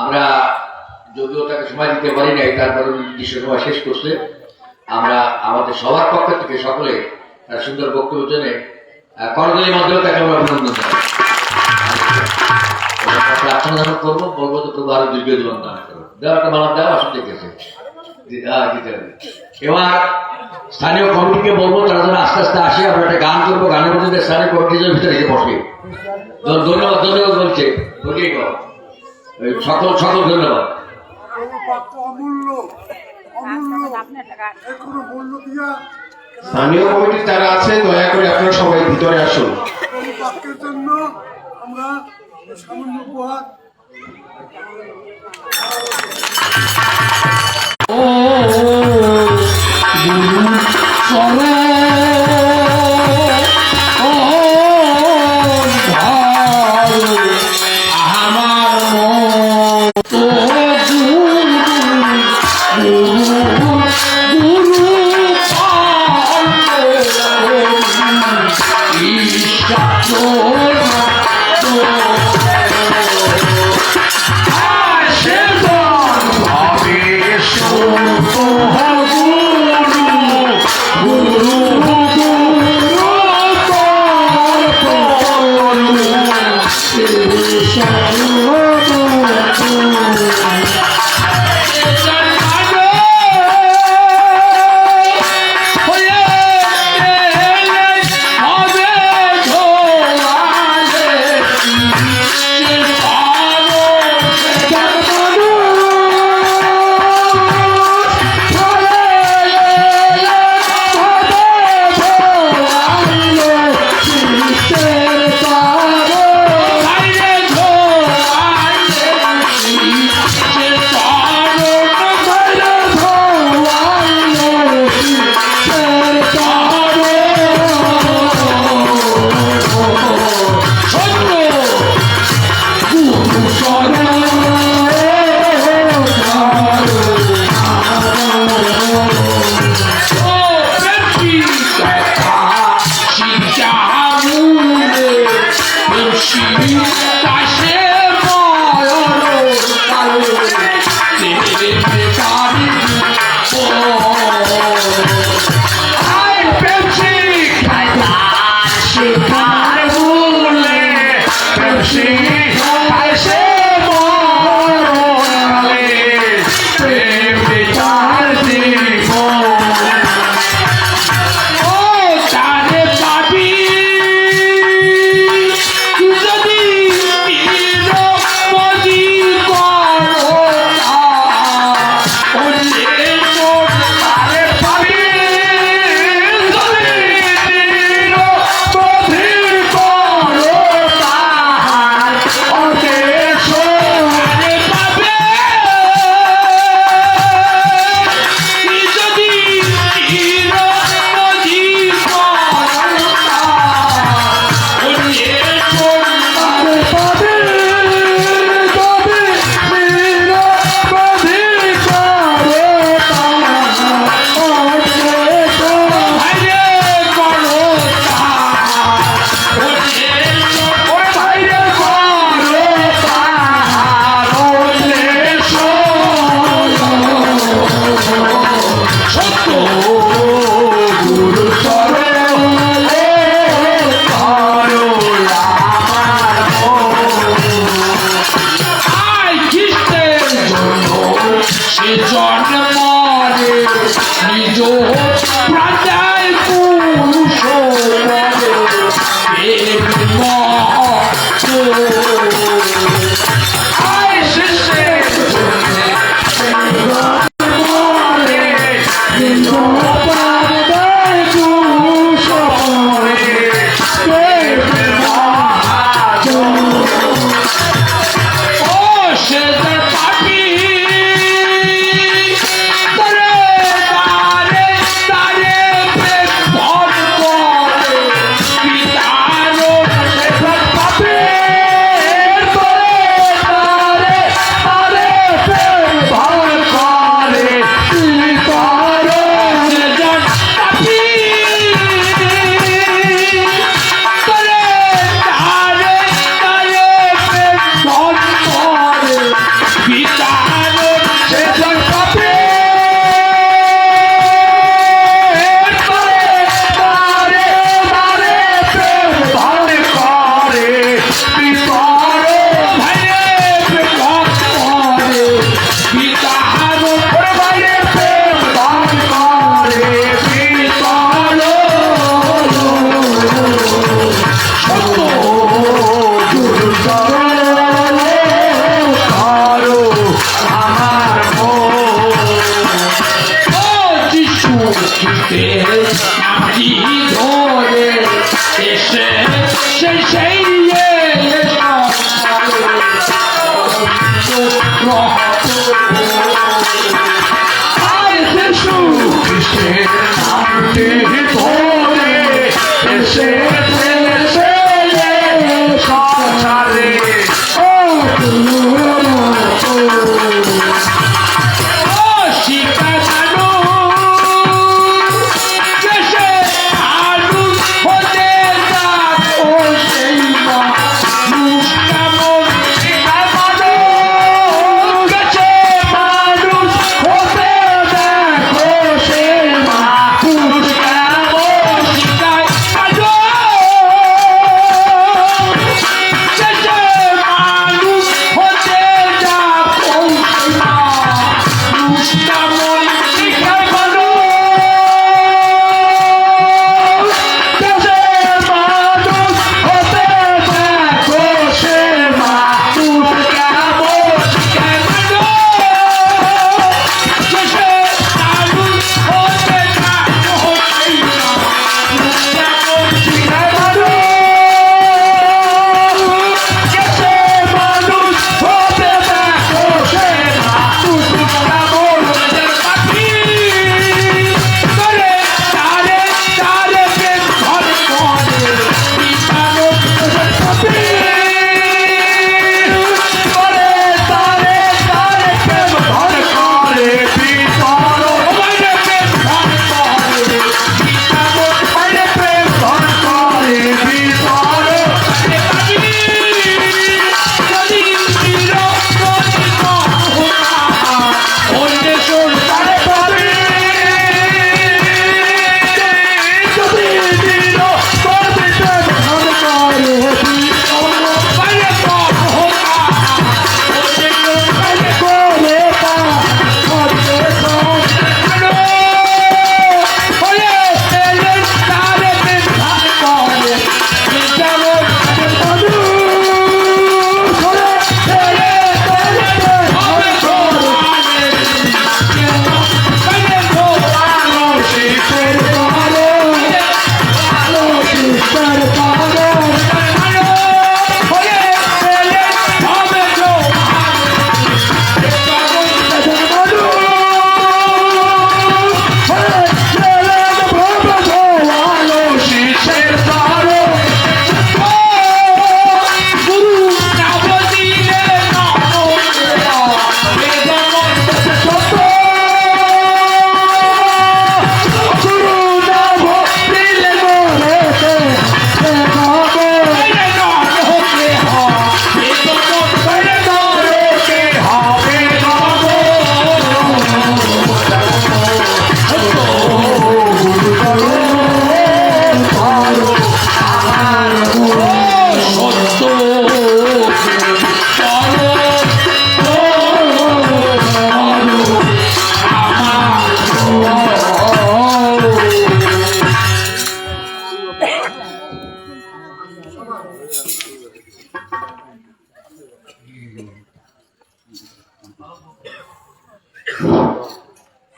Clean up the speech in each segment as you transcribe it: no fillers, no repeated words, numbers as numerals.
আমরা যদিও তাকে সময় দিতে পারি নাই, তারপরে নির্দিষ্ট সময় শেষ করছে। আমরা আমাদের সবার পক্ষ থেকে সকলে তার সুন্দর বক্তব্য জন্য করতালির মাধ্যমে তাকে আমরা অভিনন্দন জানাই। প্রার্থনা করবো, বলবো তো প্রভু আরো দীর্ঘ জীবন দান করবো। দেওয়া একটা মালা দেওয়া আসলে দেখেছে দিতে হবে। এবার স্থানীয় কমিটিকে বলবো তারা যেন আস্তে আস্তে আসে, আমরা একটা গান করবো, গানের মধ্যে স্থানীয় কমিটির ভিতরে এসে বসে। ধন্যবাদ ধন্যবাদ বলছে সকল সকল ধন্যবাদ। স্থানীয় কমিটি তারা আছে, দয়া করে আপনারা সবাই ভিতরে আসুন। জন্য আমরা সামান্য উপহার Guru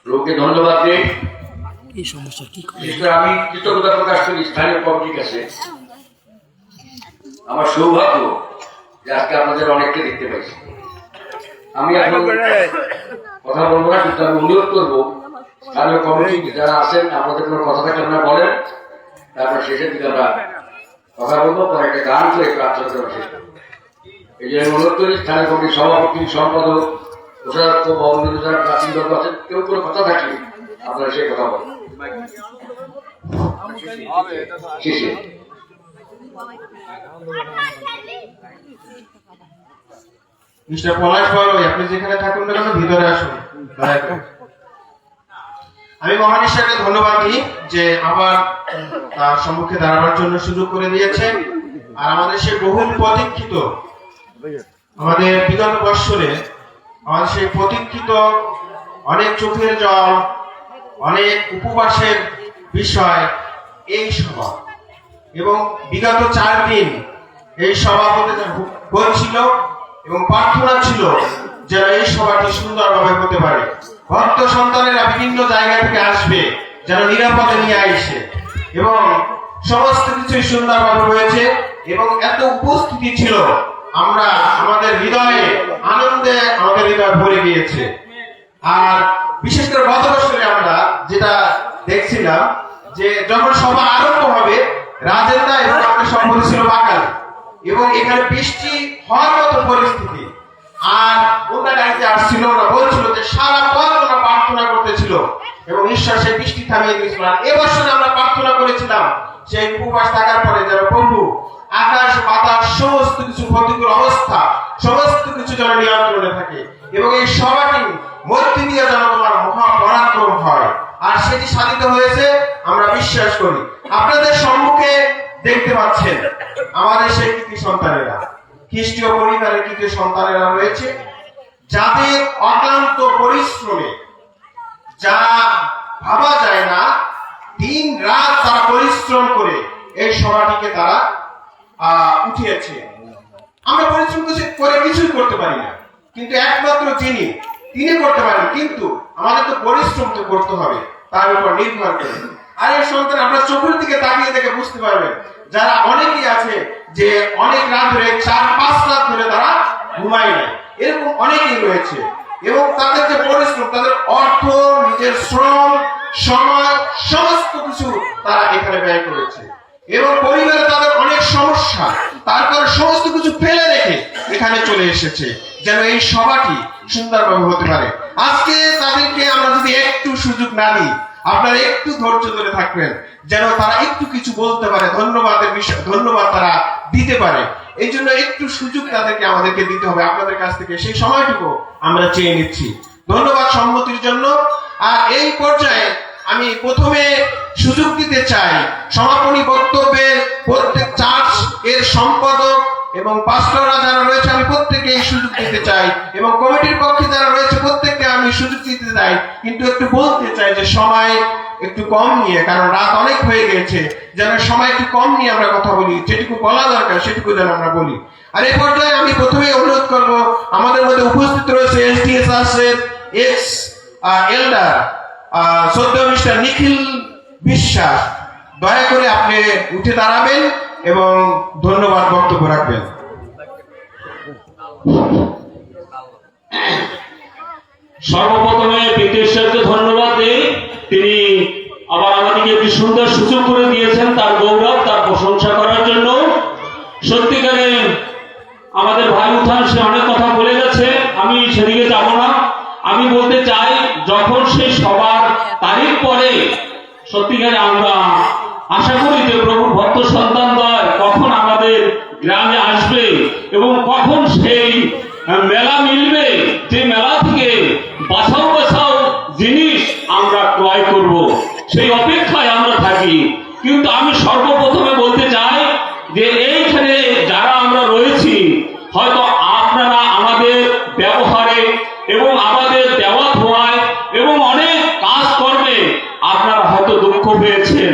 লোককে ধন্যবাদ দিই। এই সমস্যা কি আমি কৃতজ্ঞতা প্রকাশ করি স্থানীয় কমিটির কাছে। আমার সৌভাগ্য যে আজকে আপনাদের অনেককে দেখতে পাইছি। আমি এখন কথা বলবো না, কিন্তু আমি অনুরোধ করবো স্থানীয় কমিটি যারা আছেন আমাদের কোনো কথা থাকলে আপনারা বলেন, তারপর শেষের দিকে আমরা কথা বলবো, পরে একটা গান করে প্রার্থনা করে শেষ করবো। এই যে অনুরোধ করি স্থানীয় কমিটির সভাপতি, সম্পাদক, কোষাধ্যক্ষ, ভবন যারা প্রাচীনবর্গ আছেন, কেউ কোনো কথা থাকলে আপনারা সেই কথা বলেন শেষে। মিস্টার পলাশ বড়ই, আপনি যেখানে থাকুন না কেন ভিতরে আসুন। আমি মহানিশাকে ধন্যবাদ দিই যে আবার তার সম্মুখে দাঁড়াবার জন্য সুযোগ করে দিয়েছেন। আর আমাদের সেই বহুল প্রতীক্ষিত, আমাদের বিগত বৎসরে আমাদের সেই প্রতীক্ষিত অনেক চোখের জল, অনেক উপবাসের বিষয় এই সভা। এবং বিগত 4 দিন এই সভা হচ্ছিল এবং প্রার্থনা ছিল যেন এই সভাটি সুন্দরভাবে হতে পারে। ভক্ত সন্তানেরা বিভিন্ন জায়গা থেকে আসবে, যেন নিরাপদে নিয়ে আসে এবং সমস্ত কিছু সুন্দরভাবে হয়েছে এবং এত উপস্থিতি ছিল, আমরা আমাদের হৃদয়ে আনন্দে আমাদের হৃদয় ভরে গিয়েছে। আর বিশেষ করে গত বছরে আমরা যেটা দেখছিলাম যে যখন সভা আরম্ভ হবে, রাজেন্দা এবং আমাদের সম্পর্ক ছিল বাকাল এবং এখানে বৃষ্টি হওয়ার মতো পরিস্থিতি। আর ওরা গাড়িতে আসছিল, ওরা বলছিল যে সারা পথ ওরা প্রার্থনা করতেছিল এবং ঈশ্বর সেই বৃষ্টি থামিয়ে দিয়েছিল। আর এবছর আমরা প্রার্থনা করেছিলাম সেই উপবাস থাকার পরে যেন প্রভু আকাশ বাতাস সমস্ত কিছু প্রতিকূল অবস্থা সমস্ত কিছু যেন নিয়ন্ত্রণে থাকে এবং এই সভাটি মধ্যে দিয়ে যেন তোমার মহাপরাক্রম হয়। আর সেটি সাধিত হয়েছে আমরা বিশ্বাস করি। আপনাদের সম্মুখে দেখতে পাচ্ছেন আমাদের সেই কৃতি সন্তানেরা, খ্রিস্টীয় পরিবারের কৃতি সন্তানেরা রয়েছে, যাদের অক্লান্ত পরিশ্রমে যা ভাবা যায় না, দিন রাত তারা পরিশ্রম করে এই সভাটিকে তারা উঠিয়েছে। আমরা পরিশ্রম করে কিছুই করতে পারি না, কিন্তু একমাত্র তিনি করতে পারেন, কিন্তু আমাদের তো পরিশ্রম তো করতে হবে তার উপর নির্ভর করে। আর এই সন্তান আমরা চোখের দিকে তাকিয়ে দেখে বুঝতে পারবেন, যারা অনেকেই আছে যে অনেক রাত ধরে 4-5 রাত ধরে তারা ঘুমায় না, এরকম অনেকেই রয়েছে এবং তাদের যে পরিশ্রম, তাদের অর্থ, নিজের শ্রম, সময় সমস্ত কিছু তারা এখানে ব্যয় করেছে এবং পরিবারে তাদের অনেক সমস্যা, তারপরে সমস্ত কিছু ফেলে রেখে এখানে চলে এসেছে যেন এই সভাটি সুন্দরভাবে হতে পারে। আজকে তাদেরকে আমরা যদি একটু সুযোগ না দিই, আপনারা একটু ধৈর্য ধরে থাকবেন যেন তারা একটু কিছু বলতে পারে, ধন্যবাদ তারা দিতে পারে। এই জন্য একটু সুযোগ তাদেরকে আমাদেরকে দিতে হবে আপনাদের কাছ থেকে, সেই সময়টুকু আমরা চেয়ে নিচ্ছি। ধন্যবাদ সম্মতির জন্য। আর এই পর্যায়ে আমি প্রথমে সুযোগ দিতে চাই সমাপনী বক্তব্যে প্রত্যেক চার্চ এর সম্পাদক এবং পাস্টররা যারা রয়েছে, আমি প্রত্যেককে এই সুযোগ দিতে চাই এবং কমিটির পক্ষে যারা রয়েছে প্রত্যেককে আমি সুযোগ দিতে চাই, কিন্তু একটু বলতে চাই যে সময় একটু কম নিয়ে, কারণ রাত অনেক হয়ে গেছে, যেন সময় একটু কম নিয়ে আমরা কথা বলি, যেটুকু বলা দরকার সেটুকু যেন আমরা বলি। আর এই পর্যায়ে আমি প্রথমে অনুরোধ করব, আমাদের মধ্যে উপস্থিত রয়েছে এসডিএস চার্চের এক্স এল্ডার শ্রদ্ধেয় মিস্টার নিখিল বিশ্বাস, দয়া করে আপনি উঠে দাঁড়াবেন এবং ধন্যবাদ বক্তব্য রাখবেন। সর্বপ্রথমে পিতেশ্বরকে ধন্যবাদ দেই, তিনি আবার আমাদেরকে একটি সুন্দর সুযোগ করে দিয়েছেন, তার গৌরব, তার প্রশংসা করার জন্য। সত্যিকারে আমাদের ভাই উত্থান সে অনেক কথা বলে গেছে, আমি সেদিকে যাব না। আমি বলতে চাই, যখন সেই সবার তারিখ পরে সত্যিকারে আমরা আশা করি যে প্রভুর ভক্ত সন্তানদ্বয় কখন আমাদের গ্রামে আসবে এবং কখন সেই মেলা মিলবে, যে মেলা থেকে বাছাও জিনিস আমরা ক্রয় করব, সেই অপেক্ষায় আমরা থাকি। কিন্তু আমি সর্বপ্রথমে বলতে চাই যে এইখানে যারা আমরা রয়েছি, হয়তো আপনারা আমাদের ব্যবহারে এবং আমাদের দেওয়া ধোয়ায় এবং অনেক কাজ করবে আপনারা হয়তো দুঃখ পেয়েছেন,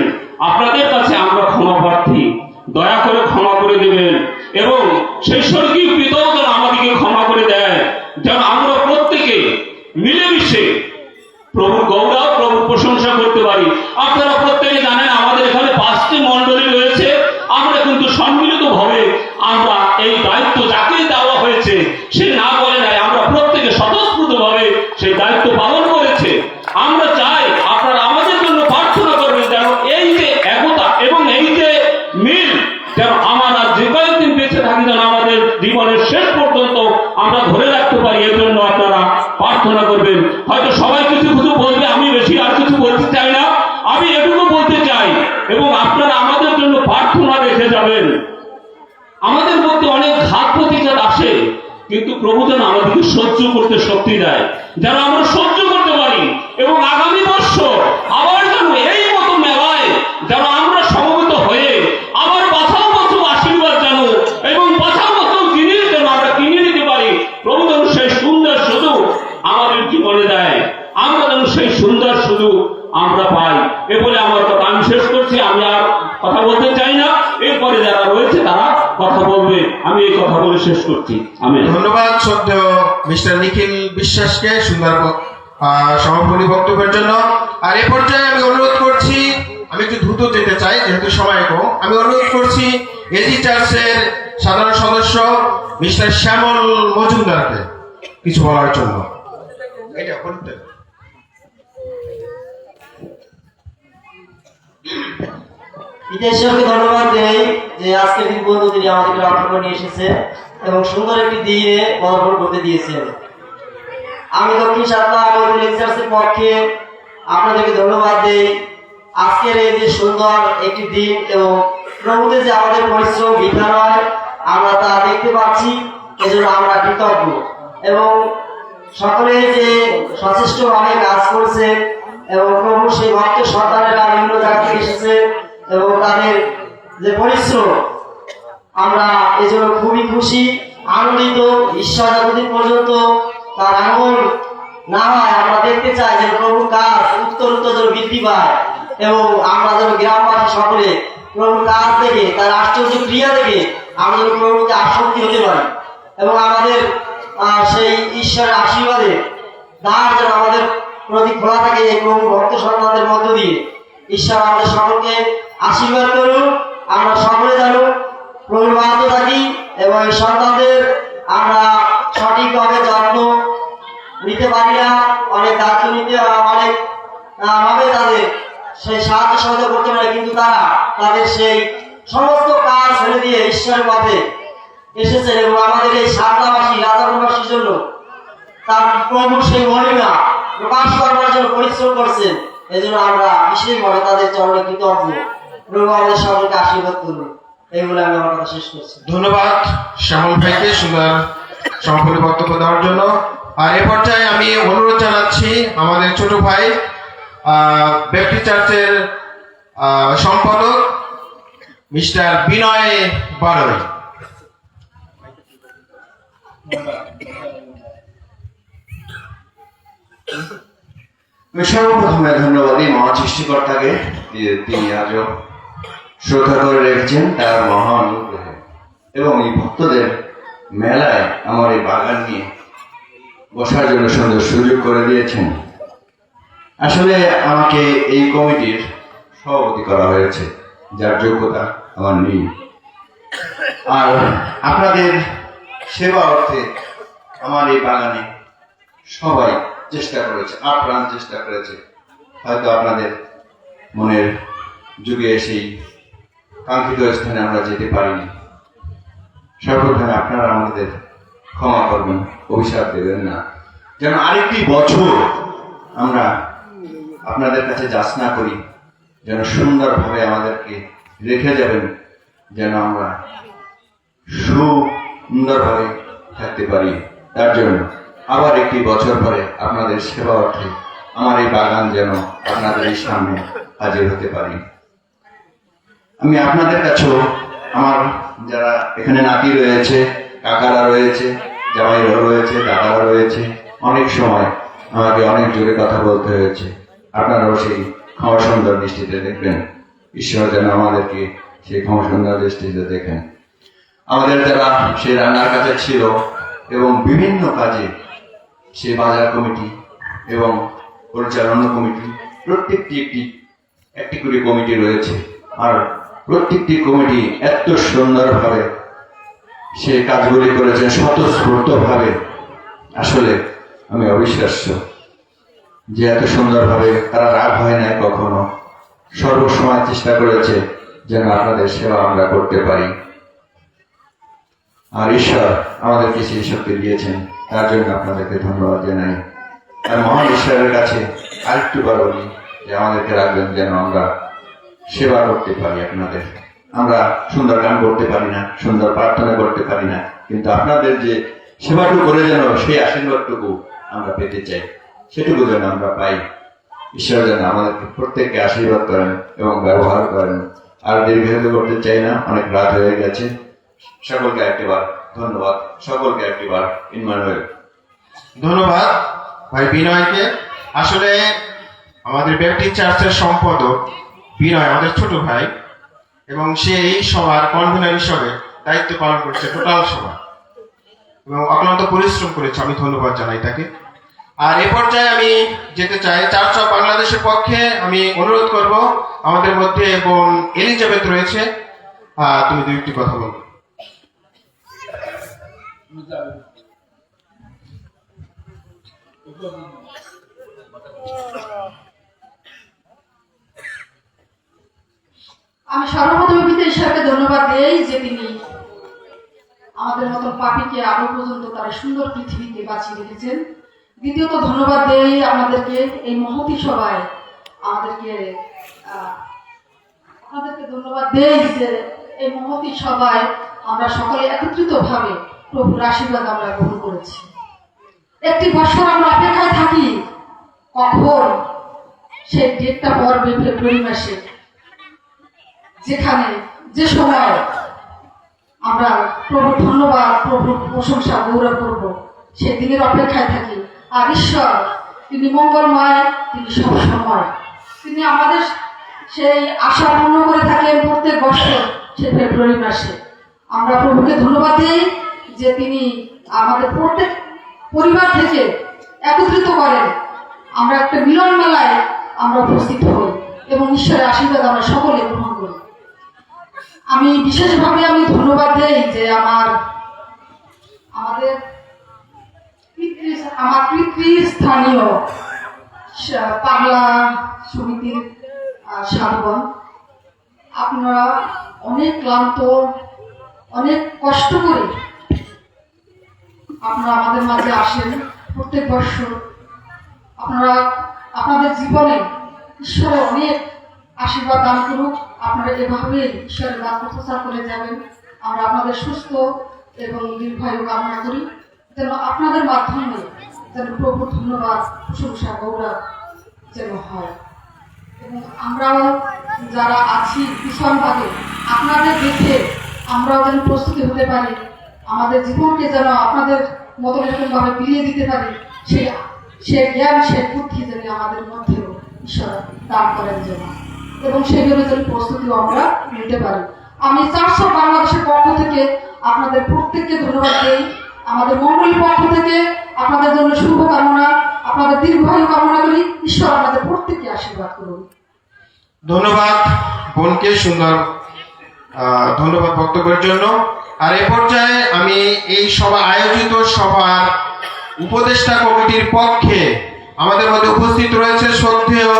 আপনাদের কাছে আমরা ক্ষমা প্রার্থী, দয়া করে ক্ষমা করে দেবেন এবং সেই স্বর্গীয় পিতাও যেন আমাদেরকে ক্ষমা করে দেয়, যেন আমরা প্রত্যেকে মিলেমিশে প্রভুর গৌরব, প্রভুর প্রশংসা করতে পারি। আপনারা প্রত্যেকে জানেন আমাদের এখানে 5টি মণ্ডলী রয়েছে, আমরা কিন্তু সম্মিলিত ভাবে আমরা এই দায়িত্ব যাকে দেওয়া হয়েছে সে না বলে নাই, আমরা প্রত্যেকে স্বতঃস্ফূর্ত ভাবে সেই দায়িত্ব পালন করেছে। আমরা চাই আপনারা আমাদের জন্য প্রার্থনা করবেন যেন এই যে একতা এবং এই যে মিল যেন আমরা যে কয়েকদিন বেঁচে থাকি যেন আমাদের জীবনের শেষ পর্যন্ত আমরা ধরে রাখতে পারি, এর জন্য আপনারা প্রার্থনা করবেন। হয়তো সবাই কিছু বলবে, আমি বেশি আর কিছু বলতে চাই না, আমি এটুকু বলতে চাই এবং আপনারা আমাদের জন্য প্রার্থনা রেখে যাবেন। আমাদের মধ্যে অনেক ঘাত প্রতিঘাত আসে, কিন্তু প্রভু যেন আমাদেরকে সহ্য করতে শক্তি দেয়, যেন আমরা সহ্য করতে পারি এবং আগামী বছর আবার যেন এই মতো মেলায় যেন আমরা সমবেত হয়ে আবার বাছাও আশীর্বাদ যেন এবং বাছাও জিনিস যেন আমরা কিনে নিতে পারি। প্রভু যেন সেই সুন্দর সুযোগ আমাদের জীবনে দেয়, আমরা যেন সেই সুন্দর সুযোগ আমরা পাই। এ বলে আমার কথা আমি শেষ করছি, আমি আর কথা বলতে চাই না। এরপরে যারা রয়েছে তারা কথা বলবে। আমি এই কথা বলে শেষ করছি। আমি ধন্যবাদ শ্রদ্ধেয় মিস্টার নিখিল বিশ্বাসকে সুন্দর সমাপনী বক্তব্যের জন্য। আর এ পর্যায়ে আমি অনুরোধ করছি, আমি একটু দ্রুত যেতে চাই যেহেতু সময় কম, আমি অনুরোধ করছি এজি চার্চের সাধারণ সদস্য মিস্টার শ্যামল মজুমদারকে কিছু বলার জন্য। এটা বলতে ঈশ্বরকে ধন্যবাদ দেই যে আজকের দিন বন্ধু তিনি আমাদেরকে রক্ষা করে নিয়ে এসেছে এবং সুন্দর একটি দিনে পদার্পণ করতে দিয়েছেন। আমি দক্ষিণ সাতলা চার্চের পক্ষে আপনাদেরকে ধন্যবাদ দেই। আজকের এই যে সুন্দর একটি দিন এবং প্রভুতে যে আমাদের পরিশ্রম বৃথা নয় আমরা তা দেখতে পাচ্ছি, এজন্য আমরা কৃতজ্ঞ। এবং সকলে যে সচেষ্টভাবে কাজ করছে এবং প্রভু সেই ভক্ত সন্তানেরা বিভিন্ন জায়গা থেকে এসেছে এবং তাদের যে পরিশ্রম, আমরা এজন্য খুবই খুশি, আনন্দিত। ঈশ্বর যতদিন পর্যন্ত তার আঙুল না হয় আমরা দেখতে চাই যে প্রভুর কাজ উত্তরোত্তর যেন বৃদ্ধি পায় এবং আমরা যেন গ্রামবাসী সকলে প্রভুর কাজ দেখে তার আশ্চর্য ক্রিয়া দেখে আমরা যেন প্রভুকে আসক্তি হতে পারি এবং আমাদের সেই ঈশ্বরের আশীর্বাদে দ্বার যেন আমাদের প্রতি খোলা থাকে এই প্রভু ভক্ত সন্তানদের মধ্য দিয়ে। ঈশ্বর আমাদের সকলকে আশীর্বাদ করুন। আমরা সকলে জানো প্রভুর বাধ্য থাকি এবং এই সন্তানদের আমরা সঠিকভাবে যত্ন নিতে পারি না, অনেক দায়িত্ব নিতে অনেক ভাবে তাদের সেই সাহায্য সহযোগিতা করতে পারে, কিন্তু তারা তাদের সেই সমস্ত কাজ ছেড়ে দিয়ে ঈশ্বরের পথে এসেছেন এবং আমাদের এই সাতলাবাসী রাজাপুরবাসীর জন্য তার প্রভুর সেই মহিমা প্রকাশ করবার জন্য পরিশ্রম করছেন। এই জন্য আমরা বিশেষভাবে তাদের চরণে কৃতজ্ঞ। প্রভু আমাদের সকলকে আশীর্বাদ করুন। এই বলে আমি আমার কথা শেষ করছি। ধন্যবাদ শ্যামল ভাইকে সুন্দর সমাপনী বক্তব্য দেওয়ার জন্য। আর এ পর্যায়ে আমি অনুরোধ জানাচ্ছি আমাদের ছোট ভাই ব্যাপটিস্ট চার্চের সম্পাদক মিস্টার বিনয় বারোই। সর্বপ্রথমে ধন্যবাদ এই মহান সৃষ্টিকর্তাকে, তিনি আজও শ্রদ্ধা করে রেখেছেন তার মহান অনুগ্রহে এবং এই ভক্তদের মেলায় আমার এই বাগান নিয়ে বসার জন্য সুন্দর সুযোগ করে দিয়েছেন। আসলে আমাকে এই কমিটির সভাপতি করা হয়েছে, যার যোগ্যতা আমার নেই। আর আপনাদের সেবা অর্থে আমার এই বাগানে সবাই চেষ্টা করেছে, আপ্রাণ চেষ্টা করেছে। হয়তো আপনাদের মনের যুগে সেই কাঙ্ক্ষিত স্থানে আমরা যেতে পারিনি। সর্বপ্রথমে আপনারা আমাদের ক্ষমা করবেন, অভিশাপ দেবেন না, যেন আরেকটি বছর আমরা আপনাদের কাছে যাচনা করি, যেন সুন্দরভাবে আমাদেরকে রেখে যাবেন, যেন আমরা সুন্দরভাবে থাকতে পারি। তার জন্য আবার একটি বছর পরে আপনাদের সেবা অর্থে আমার এই বাগান যেন আপনাদের এই সামনে হাজির হতে পারি। আমি আপনাদের কাছেও আমার যারা এখানে নাতি রয়েছে, কাকারা রয়েছে, জামাইরা রয়েছে, দাদারা রয়েছে, অনেক সময় আমাকে অনেক জোরে কথা বলতে হয়েছে। আপনারাও সেই ক্ষমা সুন্দর দৃষ্টিতে দেখবেন। ঈশ্বর যেন আমাদেরকে সেই ক্ষমা সুন্দর দৃষ্টিতে দেখেন। আমাদের যারা সেই রান্নার কাছে ছিল এবং বিভিন্ন কাজে সে বাজার কমিটি এবং পরিচালনা কমিটি, প্রত্যেকটি একটি করে কমিটি রয়েছে। আর প্রত্যেকটি কমিটি এত সুন্দরভাবে সে কাজগুলি করেছে, স্বতঃস্ফূর্তভাবে। আসলে আমি অবিশ্বাস্য যে এত সুন্দরভাবে তারা রাগ হয় না কখনো, সর্বসময় চেষ্টা করেছে যেন আপনাদের সেবা আমরা করতে পারি। আর ঈশ্বর আমাদেরকে সেই শক্তি দিয়েছেন, তার জন্য আপনাদেরকে ধন্যবাদ জানাই। আর মহান ঈশ্বরের কাছে আরেকটু বার বলি যে আমাদেরকে রাখবেন যেন আমরা সেবা করতে পারি আপনাদের। আমরা সুন্দর গান করতে পারি না, সুন্দর প্রার্থনা করতে পারি না, কিন্তু আপনাদের যে সেবাটুকু করে যেন সেই আশীর্বাদটুকু আমরা পেতে চাই, সেটুকু যেন আমরা পাই। ঈশ্বর যেন আমাদেরকে প্রত্যেককে আশীর্বাদ করেন এবং ব্যবহার করেন। আর দীর্ঘায়িত করতে চাই না, অনেক রাত হয়ে গেছে। সকলকে একটিবার ধন্যবাদ, সকলকে একটিবার ইম্মানুয়েল। ধন্যবাদ ভাই বিনয়কে। আসলে আমাদের ব্যাপটিস্ট চার্চের সম্পাদক বিনয় আমাদের ছোট ভাই এবং সে এই সভার কনভেনার হিসাবে দায়িত্ব পালন করেছে টোটাল সভা এবং অক্লান্ত পরিশ্রম করেছে, আমি ধন্যবাদ জানাই তাকে। আর এ পর্যায়ে আমি যেতে চাই চার্চ অফ বাংলাদেশের পক্ষে আমি অনুরোধ করব, আমাদের মধ্যে বোন এলিজাবেথ রয়েছে, তুমি দুই একটি কথা বলবে। আমি সর্বপ্রথমে পিতা ঈশ্বরকে ধন্যবাদ দেই যে তিনি আমাদের মতন পাপীকে আরো পর্যন্ত তারা সুন্দর পৃথিবীতে বাঁচিয়ে রেখেছেন। দ্বিতীয়ত ধন্যবাদ দেই আপনাদেরকে এই মহতী সভায় আমাদেরকে ধন্যবাদ দেই যে এই মহতী সভায় আমরা সকলে একত্রিত ভাবে প্রভুর আশীর্বাদ আমরা গ্রহণ করেছি। একটি বছর আমরা অপেক্ষায় থাকি কখন সেই ডেটটা পড়বে, ফেব্রুয়ারি মাসে, যেখানে যে সময় আমরা প্রভুর ধন্যবাদ, প্রভুর প্রশংসা, গৌরব করব, সেই দিনের অপেক্ষায় থাকি। আর ঈশ্বর তিনি মঙ্গলময়, তিনি সবসময়, তিনি আমাদের সেই আশা পূর্ণ করে থাকেন প্রত্যেক বছর সে ফেব্রুয়ারি মাসে। আমরা প্রভুকে ধন্যবাদ দিই যে তিনি আমাদের প্রত্যেক পরিবার থেকে একত্রিত করেন, আমরা একটা মিলন মেলায় আমরা উপস্থিত হই এবং ঈশ্বরের আশীর্বাদ আমরা সকলে গ্রহণ করি। আমি বিশেষভাবে ধন্যবাদ দেই যে আমার পিতৃস্থানীয় পাগলা সমিতির সাধুগণ, আপনারা অনেক ক্লান্ত, অনেক কষ্ট করে আপনারা আমাদের মাঝে আসেন প্রত্যেক বছর। আপনারা আপনাদের জীবনে ঈশ্বরের অনেক আশীর্বাদ দান করুক, আপনারা এভাবে ঈশ্বরের বাক্য প্রচার করে যাবেন। আমরা আপনাদের সুস্থ এবং দীর্ঘায়ু কামনা করি, যেন আপনাদের মাধ্যমে যেন প্রভুর ধন্যবাদ, প্রশংসা, গৌরব যেন হয়। এবং আমরাও যারা আছি পিছন ভাগে আপনাদের দেখে আমরাও যেন প্রস্তুতি হতে পারি, আমাদের জীবনকে যেন আপনাদের মতন এরকমভাবে বিলিয়ে দিতে পারি, সেই জ্ঞান, সেই বুদ্ধি যেন আমাদের মধ্যেও ঈশ্বর দান করেন যেন, এবং সেগুলো যেন প্রস্তুতিও আমরা নিতে পারি। আমি চার্চ অফ বাংলাদেশের পক্ষ থেকে আপনাদের প্রত্যেককে ধন্যবাদ দিই। আমাদের মন্ডলীর পক্ষ থেকে আপনাদের জন্য শুভকামনা, আপনাদের দীর্ঘায়ু কামনা করি। ঈশ্বর আমাদের প্রত্যেককে আশীর্বাদ করুন। ধন্যবাদ বোনকে সুন্দর ধন্যবাদ বক্তব্যের জন্য। আর এ পর্যায়ে আমি এই সভা আয়োজিত সভার উপদেষ্টা কমিটির পক্ষে আমাদের মধ্যে উপস্থিত রয়েছে শ্রদ্ধেয়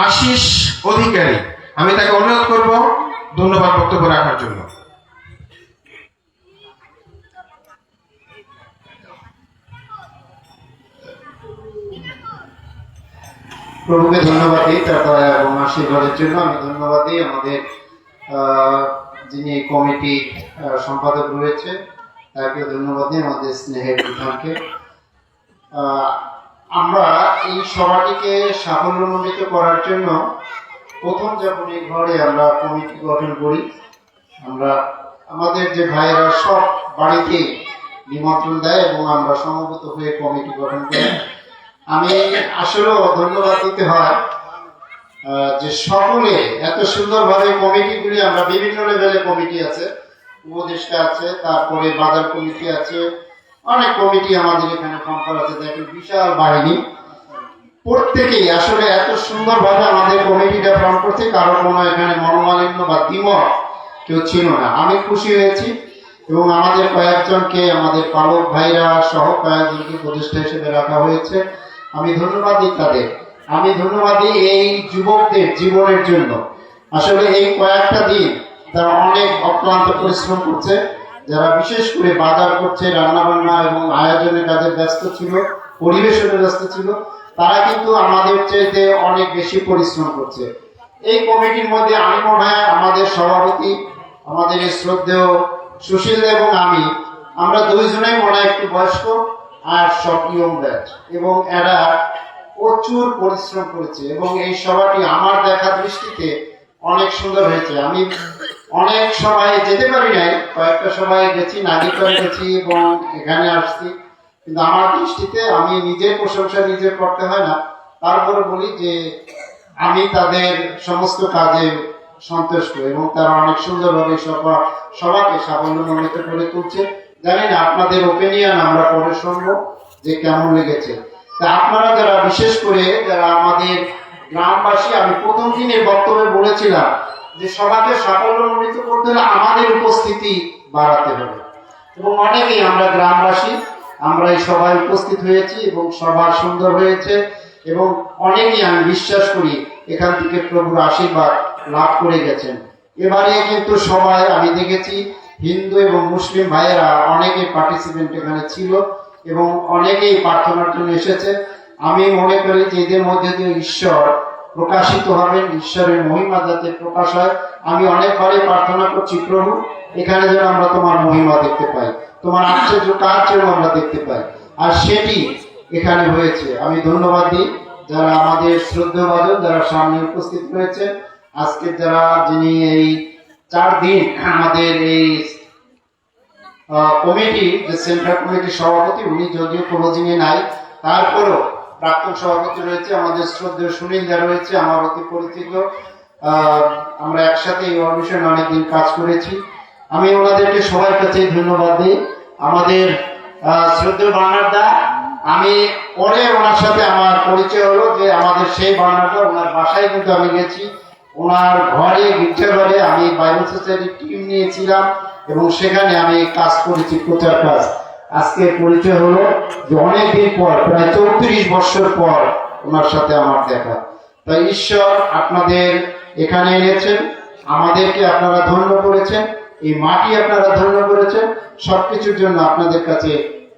আশিস অধিকারী, আমি তাকে অনুরোধ করব ধন্যবাদ বক্তব্য রাখার জন্য। প্রভুকে ধন্যবাদ দিই তার দয়া এবং আশীর্বাদের জন্য। আমি ধন্যবাদ দিই আমাদের যিনি কমিটি সম্পাদক রয়েছে তাকে ধন্যবাদ দিই, আমাদের স্নেহের বিধানকে। আমরা এই সভাটিকে সাফল্যমণ্ডিত করার জন্য প্রথম যখন এই ঘরে আমরা কমিটি গঠন করি, আমরা আমাদের যে ভাইয়েরা সব বাড়িতে নিমন্ত্রণ দেয় এবং আমরা সমবেত হয়ে কমিটি গঠন করি। আমি আসলেও ধন্যবাদ দিতে হয় যে সকলে এত সুন্দরভাবে কমিটিগুলি, আমরা বিভিন্ন লেভেলে কমিটি আছে, উপদেষ্টা আছে, তারপরে বাজার কমিটি আছে, অনেক কমিটি আমাদের এখানে ফর্ম করা আছে, দেখেন বিশাল বাহিনী। প্রত্যেকেই আসলে এত সুন্দরভাবে আমাদের কমিটিটা ফর্ম করছে, কারো কোনো এখানে মনোমালিন্য বা দ্বিমত কেউ ছিল না। আমি খুশি হয়েছি এবং আমাদের কয়েকজনকে, আমাদের পালক ভাইরা সহ কয়েকজনকে উপদেষ্টা হিসেবে রাখা হয়েছে। আমি ধন্যবাদ দিই তাদের। আমি ধন্যবাদ দিই এই যুবকদের জীবনের জন্য। আসলে এই কয়েকটা দিন তারা অনেক অক্লান্ত পরিশ্রম করছে, যারা বিশেষ করে বাজার করছে, রান্না বান্না এবং আয়োজনের কাজে ব্যস্ত ছিল, পরিবেশনে ব্যস্ত ছিল, তারা কিন্তু আমাদের চাইতে অনেক বেশি পরিশ্রম করছে। এই কমিটির মধ্যে আমি মনে হয় আমাদের সভাপতি, আমাদের এই শ্রদ্ধেয় সুশীল দেব এবং আমরা দুইজনেই মনে হয় একটু বয়স্ক আর সব ইয়ং ব্যাচ, এবং এরা প্রচুর পরিশ্রম করেছে এবং এই সভাটি আমার দেখা দৃষ্টিতে অনেক সুন্দর হয়েছে। আমি অনেক সভায় যেতে পারি নাই, কয়েকটা সভায় গেছি, নাগিকায় গেছি এবং এখানে আসছি, কিন্তু আমার দৃষ্টিতে, আমি নিজের প্রশংসা নিজে করতে হয় না, তারপরে বলি যে আমি তাদের সমস্ত কাজে সন্তুষ্ট এবং তারা অনেক সুন্দরভাবে সবাইকে সাফল্যমণ্ডিত করে তুলছে। জানি না আপনাদের ওপিনিয়ন আমরা পরে শুনবো যে কেমন লেগেছে। তা আপনারা যারা বিশেষ করে যারা আমাদের গ্রামবাসী, আমি প্রথম দিনের বক্তব্যে বলেছিলাম যে সবাইকে সাফল্যমণ্ডিত করতে হলে আমাদের উপস্থিতি বাড়াতে হবে এবং অনেকেই আমরা গ্রামবাসী আমরা এই সবাই উপস্থিত হয়েছি এবং সভা সুন্দর হয়েছে এবং অনেকেই আমি বিশ্বাস করি এখান থেকে প্রভুর আশীর্বাদ লাভ করে গেছেন। এবারে কিন্তু সবাই আমি দেখেছি হিন্দু এবং মুসলিম ভাইয়েরা অনেকে পার্টিসিপেন্ট এখানে ছিল এবং অনেকেই প্রার্থনার জন্য এসেছে। আমি মনে করি যে এদের মধ্যে দিয়ে ঈশ্বর প্রকাশিত হবেন, ঈশ্বরের মহিমা যাতে প্রকাশ হয়। আমি অনেকবারই প্রার্থনা করছি, প্রভু এখানে যেন আমরা তোমার মহিমা দেখতে পাই, তোমার আশ্চর্য কাজ যেন আমরা দেখতে পাই, আর সেটি এখানে হয়েছে। আমি ধন্যবাদ দিই যারা আমাদের শ্রদ্ধাভাজন যারা সামনে উপস্থিত হয়েছে, আজকে যারা যিনি এই 4 দিন আমাদের এই কমিটি যে সেন্ট্রাল কমিটির সভাপতি, উনি যদিও প্রয়োজনে নাই, তারপরও প্রাক্তন সভাপতি রয়েছে, আমাদের শ্রদ্ধেয় সুনীল দা রয়েছে, আমার অতি পরিচিত, আমরা একসাথে এই অডিশনে অনেকদিন কাজ করেছি। আমি ওনাদেরকে সবার কাছে ধন্যবাদ দিই। আমাদের শ্রদ্ধেয় বার্নারদা, আমি পরে ওনার সাথে আমার পরিচয় হলো যে আমাদের সেই বার্নারদা, ওনার বাসায় কিন্তু আমি গেছি, ওনার ঘরে গির্জাঘরে আমি বাইবেল সোসাইটির টিম নিয়েছিলাম এবং সেখানে আমি কাজ করেছি, প্রচার কাজ। আজকে পরিচয় হলো যে অনেকদিন পর, প্রায় 34 বছর পর ওনার সাথে আমার দেখা। তাই ঈশ্বর আপনাদের এখানে এনেছেন, আমাদেরকে আপনারা ধন্য করেছেন, এই মাটি আপনারা ধন্য করেছেন, সবকিছুর জন্য আপনাদের কাছে